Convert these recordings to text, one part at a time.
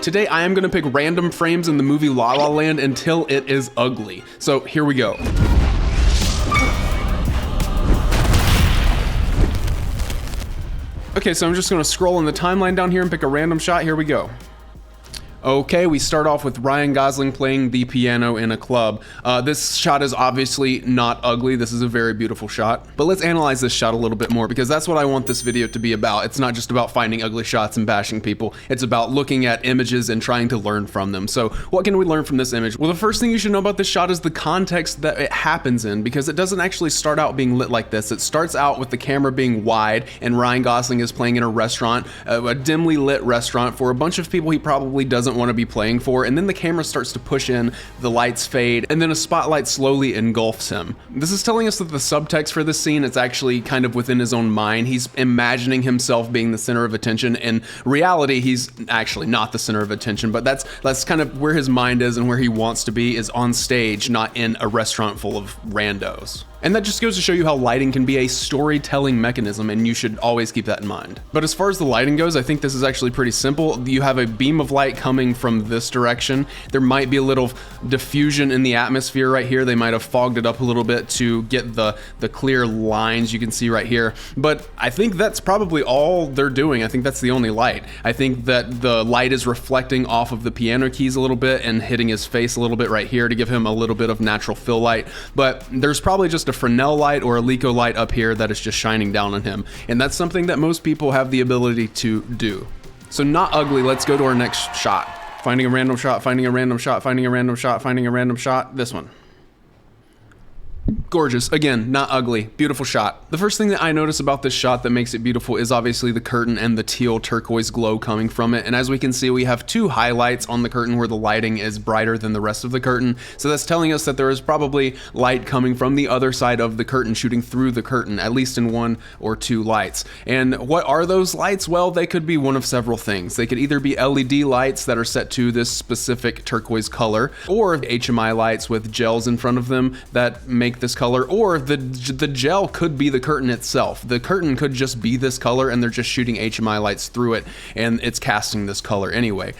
today I am gonna pick random frames in the movie La La Land until it is ugly. So here we go. Okay, so I'm just gonna scroll in the timeline down here and pick a random shot. Here we go. Okay, we start off with Ryan Gosling playing the piano in a club. This shot is obviously not ugly. This is a very beautiful shot. But let's analyze this shot a little bit more because that's what I want this video to be about. It's not just about finding ugly shots and bashing people. It's about looking at images and trying to learn from them. So what can we learn from this image? Well, the first thing you should know about this shot is the context that it happens in, because it doesn't actually start out being lit like this. It starts out with the camera being wide and Ryan Gosling is playing in a restaurant, a dimly lit restaurant for a bunch of people he probably doesn't want to be playing for, and then the camera starts to push in, the lights fade, and then a spotlight slowly engulfs him. This is telling us that the subtext for this scene is actually kind of within his own mind. He's imagining himself being the center of attention. In reality, he's actually not the center of attention, but that's kind of where his mind is and where he wants to be, is on stage, not in a restaurant full of randos. And that just goes to show you how lighting can be a storytelling mechanism, and you should always keep that in mind. But as far as the lighting goes, I think this is actually pretty simple. You have a beam of light coming from this direction. There might be a little diffusion in the atmosphere right here. They might have fogged it up a little bit to get the clear lines you can see right here. But I think that's probably all they're doing. I think that's the only light. I think that the light is reflecting off of the piano keys a little bit and hitting his face a little bit right here to give him a little bit of natural fill light. But there's probably just a Fresnel light or a Lico light up here that is just shining down on him. And that's something that most people have the ability to do. So not ugly, let's go to our next shot. Finding a random shot, finding a random shot, finding a random shot, finding a random shot, this one. Gorgeous. Again, not ugly. Beautiful shot. The first thing that I notice about this shot that makes it beautiful is obviously the curtain and the teal turquoise glow coming from it. And as we can see, we have two highlights on the curtain where the lighting is brighter than the rest of the curtain. So that's telling us that there is probably light coming from the other side of the curtain, shooting through the curtain, at least in one or two lights. And what are those lights? Well, they could be one of several things. They could either be LED lights that are set to this specific turquoise color, or HMI lights with gels in front of them that make this color, or the gel could be the curtain itself. The curtain could just be this color and they're just shooting HMI lights through it and it's casting this color anyway.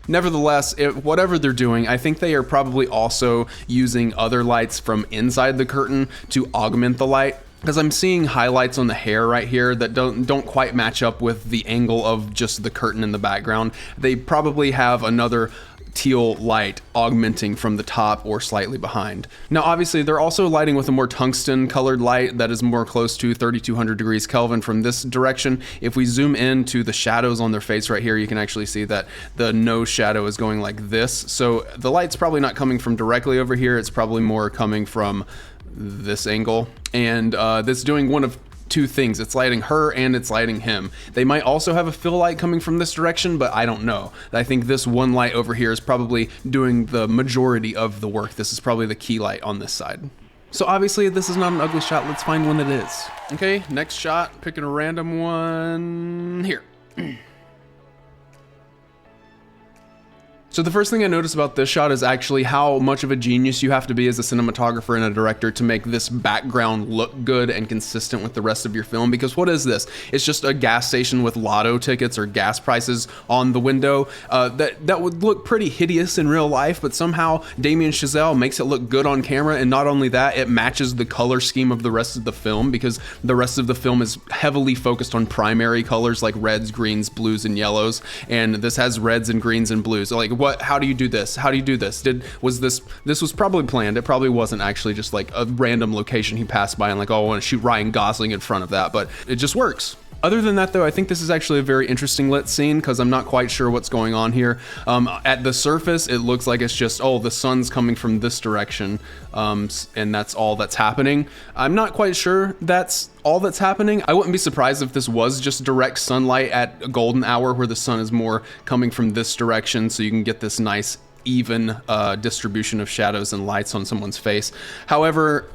Nevertheless, whatever they're doing, I think they are probably also using other lights from inside the curtain to augment the light. Because I'm seeing highlights on the hair right here that don't quite match up with the angle of just the curtain in the background. They probably have another teal light augmenting from the top or slightly behind. Now obviously they're also lighting with a more tungsten colored light that is more close to 3200 degrees Kelvin from this direction. If we zoom in to the shadows on their face right here, you can actually see that the nose shadow is going like this. So the light's probably not coming from directly over here, it's probably more coming from this angle. And this is doing one of two things. It's lighting her and it's lighting him. They might also have a fill light coming from this direction, but I don't know. I think this one light over here is probably doing the majority of the work. This is probably the key light on this side. So obviously this is not an ugly shot. Let's find one that is. Okay, next shot, picking a random one here. So the first thing I notice about this shot is actually how much of a genius you have to be as a cinematographer and a director to make this background look good and consistent with the rest of your film. Because what is this? It's just a gas station with lotto tickets or gas prices on the window. That would look pretty hideous in real life, but somehow Damien Chazelle makes it look good on camera. And not only that, it matches the color scheme of the rest of the film, because the rest of the film is heavily focused on primary colors like reds, greens, blues, and yellows. And this has reds and greens and blues. Like, how do you do this? How do you do this? This was probably planned. It probably wasn't actually just like a random location he passed by and like, oh, I want to shoot Ryan Gosling in front of that, but it just works. Other than that though, I think this is actually a very interesting lit scene because I'm not quite sure what's going on here. At the surface, it looks like it's just, oh, the sun's coming from this direction, and that's all that's happening. I'm not quite sure that's all that's happening. I wouldn't be surprised if this was just direct sunlight at a golden hour where the sun is more coming from this direction, so you can get this nice even distribution of shadows and lights on someone's face. However,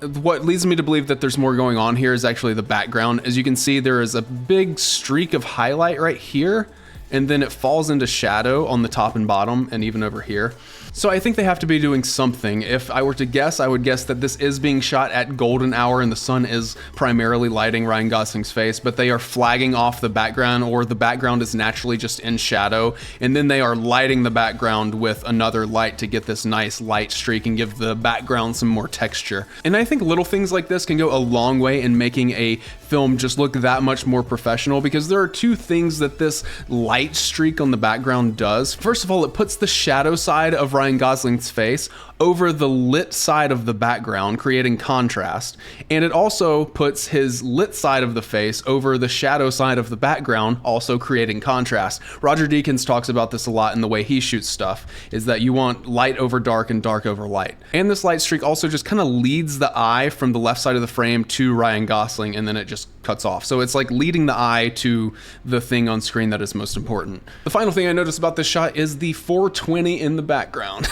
what leads me to believe that there's more going on here is actually the background. As you can see, there is a big streak of highlight right here, and then it falls into shadow on the top and bottom and even over here. So I think they have to be doing something. If I were to guess, I would guess that this is being shot at golden hour and the sun is primarily lighting Ryan Gosling's face, but they are flagging off the background, or the background is naturally just in shadow, and then they are lighting the background with another light to get this nice light streak and give the background some more texture. And I think little things like this can go a long way in making a film just look that much more professional, because there are two things that this light streak on the background does. First of all, it puts the shadow side of Ryan Gosling's face over the lit side of the background, creating contrast. And it also puts his lit side of the face over the shadow side of the background, also creating contrast. Roger Deakins talks about this a lot in the way he shoots stuff, is that you want light over dark and dark over light. And this light streak also just kind of leads the eye from the left side of the frame to Ryan Gosling, and then it just cuts off. So it's like leading the eye to the thing on screen that is most important. The final thing I noticed about this shot is the 420 in the background.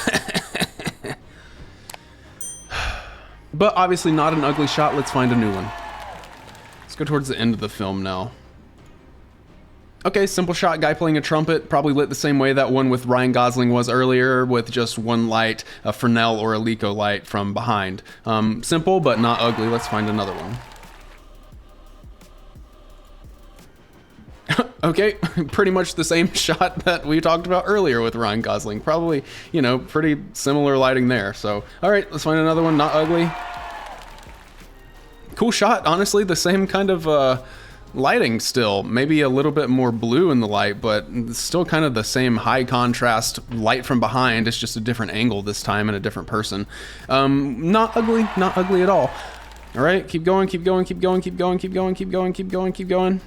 But obviously not an ugly shot. Let's find a new one. Let's go towards the end of the film now. Okay, simple shot, guy playing a trumpet, probably lit the same way that one with Ryan Gosling was earlier, with just one light, a Fresnel or a Lico light from behind. Simple, but not ugly. Let's find another one. Okay, pretty much the same shot that we talked about earlier with Ryan Gosling. Probably, you know, pretty similar lighting there. So, all right, let's find another one, not ugly. Cool shot, honestly, the same kind of lighting still. Maybe a little bit more blue in the light, but still kind of the same high contrast light from behind. It's just a different angle this time and a different person. Not ugly, not ugly at all. All right, keep going, keep going, keep going, keep going, keep going, keep going, keep going, keep going.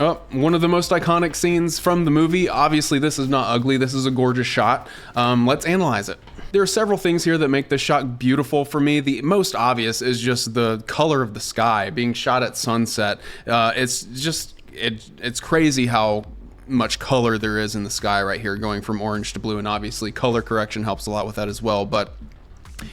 Oh, one of the most iconic scenes from the movie. Obviously, this is not ugly. This is a gorgeous shot. Let's analyze it. There are several things here that make this shot beautiful for me. The most obvious is just the color of the sky being shot at sunset. It's crazy how much color there is in the sky right here, going from orange to blue, and obviously color correction helps a lot with that as well. But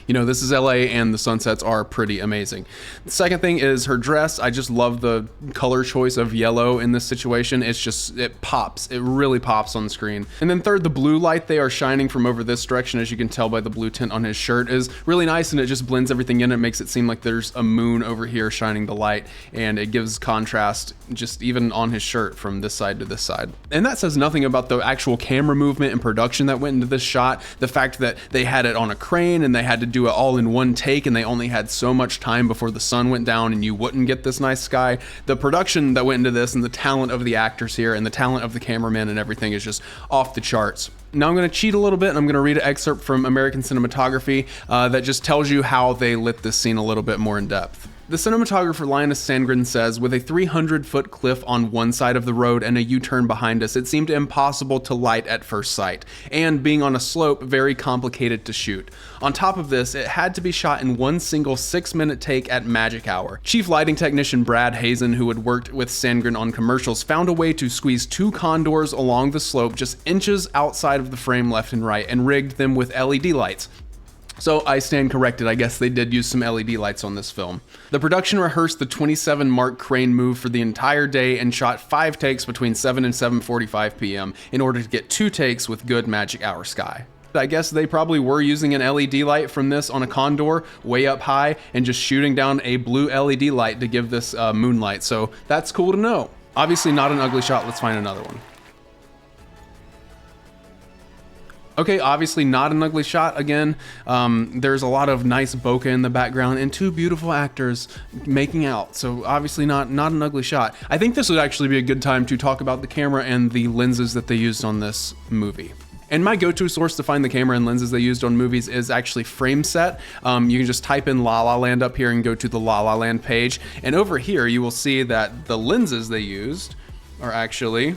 you know, this is LA and the sunsets are pretty amazing. The second thing is her dress. I just love the color choice of yellow in this situation. It pops. It really pops on the screen. And then third, the blue light they are shining from over this direction, as you can tell by the blue tint on his shirt, is really nice, and it just blends everything in. It makes it seem like there's a moon over here shining the light, and it gives contrast just even on his shirt from this side to this side. And that says nothing about the actual camera movement and production that went into this shot. The fact that they had it on a crane and they had to do it all in one take, and they only had so much time before the sun went down and you wouldn't get this nice sky. The production that went into this and the talent of the actors here and the talent of the cameraman and everything is just off the charts. Now I'm going to cheat a little bit, and I'm going to read an excerpt from American Cinematography that just tells you how they lit this scene a little bit more in depth. The cinematographer Linus Sandgren says, with a 300-foot cliff on one side of the road and a U-turn behind us, it seemed impossible to light at first sight, and being on a slope, very complicated to shoot. On top of this, it had to be shot in one single 6-minute take at magic hour. Chief lighting technician Brad Hazen, who had worked with Sandgren on commercials, found a way to squeeze 2 condors along the slope just inches outside of the frame left and right, and rigged them with LED lights. So I stand corrected, I guess they did use some LED lights on this film. The production rehearsed the 27 Mark crane move for the entire day and shot 5 takes between 7 and 7:45 p.m. in order to get 2 takes with good magic hour sky. I guess they probably were using an LED light from this on a condor way up high and just shooting down a blue LED light to give this moonlight, so that's cool to know. Obviously not an ugly shot. Let's find another one. Okay, obviously not an ugly shot again. There's a lot of nice bokeh in the background and 2 beautiful actors making out. So obviously not an ugly shot. I think this would actually be a good time to talk about the camera and the lenses that they used on this movie. And my go-to source to find the camera and lenses they used on movies is actually FrameSet. You can just type in La La Land up here and go to the La La Land page. And over here, you will see that the lenses they used are actually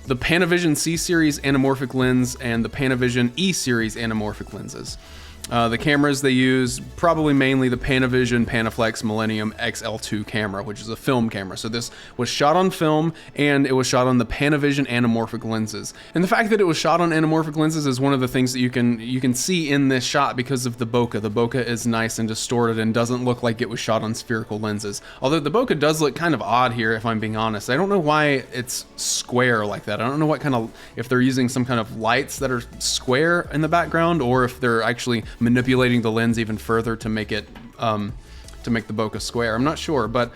the Panavision C-Series anamorphic lens and the Panavision E-Series anamorphic lenses. The cameras they use, probably mainly the Panavision Panaflex Millennium XL2 camera, which is a film camera. So this was shot on film, and it was shot on the Panavision anamorphic lenses. And the fact that it was shot on anamorphic lenses is one of the things that you can see in this shot because of the bokeh. The bokeh is nice and distorted and doesn't look like it was shot on spherical lenses. Although the bokeh does look kind of odd here, if I'm being honest. I don't know why it's square like that. I don't know what kind of, if they're using some kind of lights that are square in the background, or if they're actually manipulating the lens even further to make it to make the bokeh square. I'm not sure, but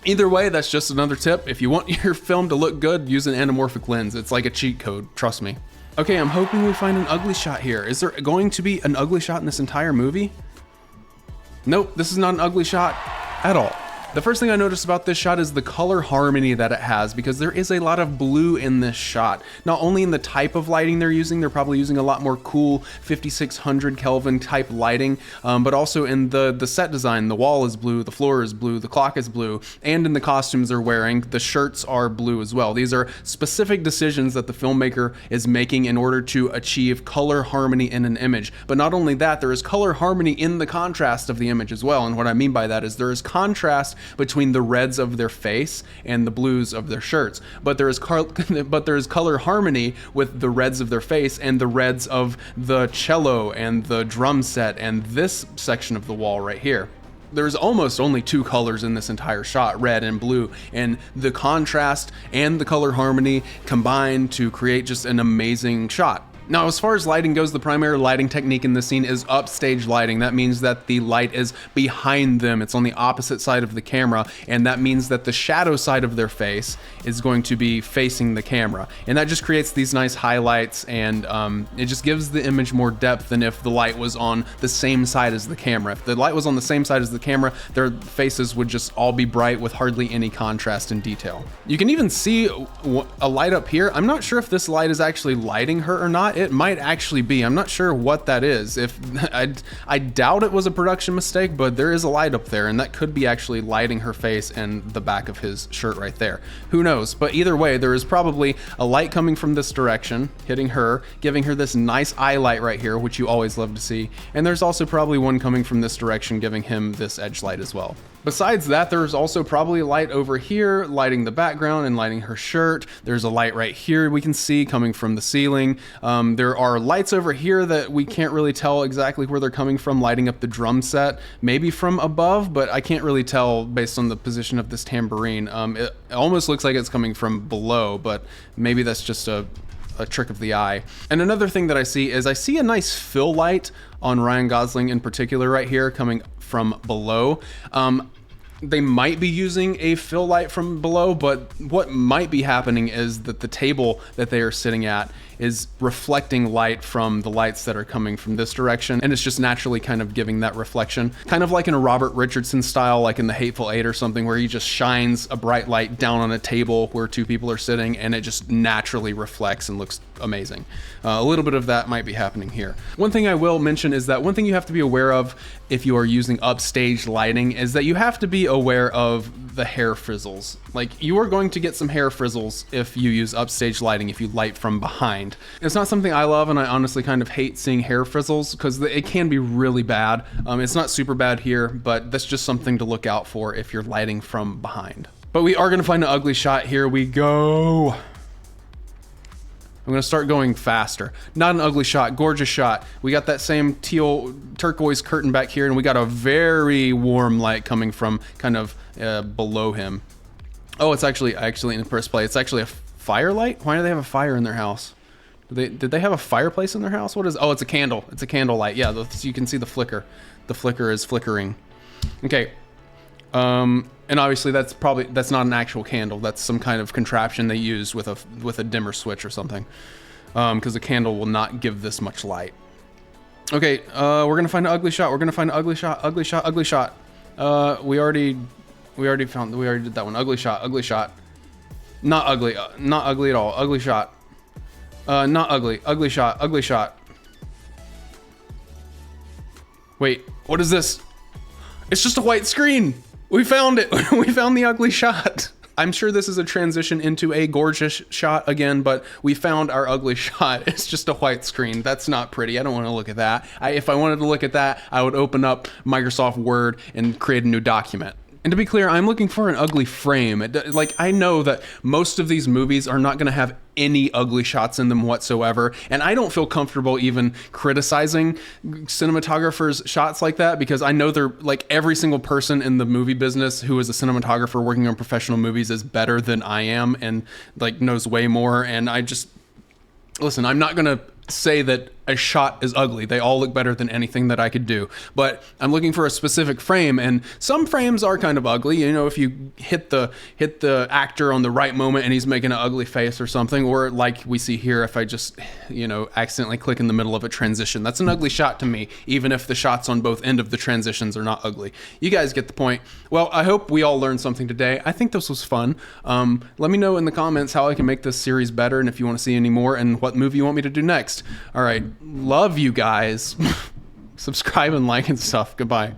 either way, that's just another tip. If you want your film to look good, use an anamorphic lens. It's like a cheat code, trust me. Okay, I'm hoping we find an ugly shot here. Is there going to be an ugly shot in this entire movie? Nope, this is not an ugly shot at all. The first thing I noticed about this shot is the color harmony that it has, because there is a lot of blue in this shot. Not only in the type of lighting they're probably using a lot more cool 5600 Kelvin type lighting, but also in the set design. The wall is blue, the floor is blue, the clock is blue, and in the costumes they're wearing, the shirts are blue as well. These are specific decisions that the filmmaker is making in order to achieve color harmony in an image. But not only that, there is color harmony in the contrast of the image as well. And what I mean by that is there is contrast between the reds of their face and the blues of their shirts, but there is color harmony with the reds of their face and the reds of the cello and the drum set and this section of the wall right here. There's almost only two colors in this entire shot, red and blue, and the contrast and the color harmony combine to create just an amazing shot. Now, as far as lighting goes, the primary lighting technique in this scene is upstage lighting. That means that the light is behind them. It's on the opposite side of the camera, and that means that the shadow side of their face is going to be facing the camera. And that just creates these nice highlights, and it just gives the image more depth than if the light was on the same side as the camera. If the light was on the same side as the camera, their faces would just all be bright with hardly any contrast and detail. You can even see a light up here. I'm not sure if this light is actually lighting her or not. It might actually be. I'm not sure what that is. If I doubt it was a production mistake, but there is a light up there, and that could be actually lighting her face and the back of his shirt right there. Who knows? But either way, there is probably a light coming from this direction, hitting her, giving her this nice eye light right here, which you always love to see. And there's also probably one coming from this direction, giving him this edge light as well. Besides that, there's also probably a light over here lighting the background and lighting her shirt. There's a light right here we can see coming from the ceiling. There are lights over here that we can't really tell exactly where they're coming from, lighting up the drum set, maybe from above, but I can't really tell based on the position of this tambourine. It almost looks like it's coming from below, but maybe that's just a trick of the eye. And another thing that I see is I see a nice fill light on Ryan Gosling in particular right here coming from below. They might be using a fill light from below, but what might be happening is that the table that they are sitting at is reflecting light from the lights that are coming from this direction, and it's just naturally kind of giving that reflection, kind of like in a Robert Richardson style, like in The Hateful Eight or something, where he just shines a bright light down on a table where two people are sitting, and it just naturally reflects and looks amazing. A little bit of that might be happening here. One thing I will mention is that one thing you have to be aware of if you are using upstage lighting is that you have to be aware of the hair frizzles. Like, you are going to get some hair frizzles if you use upstage lighting, if you light from behind. It's not something I love, and I honestly kind of hate seeing hair frizzles because it can be really bad. It's not super bad here, but that's just something to look out for if you're lighting from behind. But we are going to find an ugly shot. Here we go. I'm going to start going faster. Not an ugly shot, gorgeous shot. We got that same teal turquoise curtain back here, and we got a very warm light coming from kind of below him. Oh, it's actually in the first place. It's actually a firelight? Why do they have a fire in their house? Did they have a fireplace in their house? What is? Oh, it's a candle. It's a candle light. Yeah, you can see the flicker. The flicker is flickering. Okay. And obviously that's not an actual candle. That's some kind of contraption they use with a dimmer switch or something. Because a candle will not give this much light. Okay, we're gonna find an ugly shot. We're gonna find an ugly shot. Ugly shot. Ugly shot. We already did that one. Ugly shot. Ugly shot. Not ugly. Not ugly at all. Ugly shot. Not ugly. Ugly shot. Ugly shot. Wait, what is this? It's just a white screen. We found it. We found the ugly shot. I'm sure this is a transition into a gorgeous shot again, but we found our ugly shot. It's just a white screen. That's not pretty. I don't want to look at that. If I wanted to look at that, I would open up Microsoft Word and create a new document. And to be clear, I'm looking for an ugly frame. Like, I know that most of these movies are not going to have any ugly shots in them whatsoever, and I don't feel comfortable even criticizing cinematographers' shots like that, because I know they're like, every single person in the movie business who is a cinematographer working on professional movies is better than I am and like knows way more. And I just, listen, I'm not going to say that a shot is ugly. They all look better than anything that I could do. But I'm looking for a specific frame, and some frames are kind of ugly. You know, if you hit the actor on the right moment and he's making an ugly face or something, or like we see here, if I just, you know, accidentally click in the middle of a transition, that's an ugly shot to me, even if the shots on both end of the transitions are not ugly. You guys get the point. Well, I hope we all learned something today. I think this was fun. Let me know in the comments how I can make this series better, and if you want to see any more, and what movie you want me to do next. All right. Love you guys. Subscribe and like and stuff. Goodbye.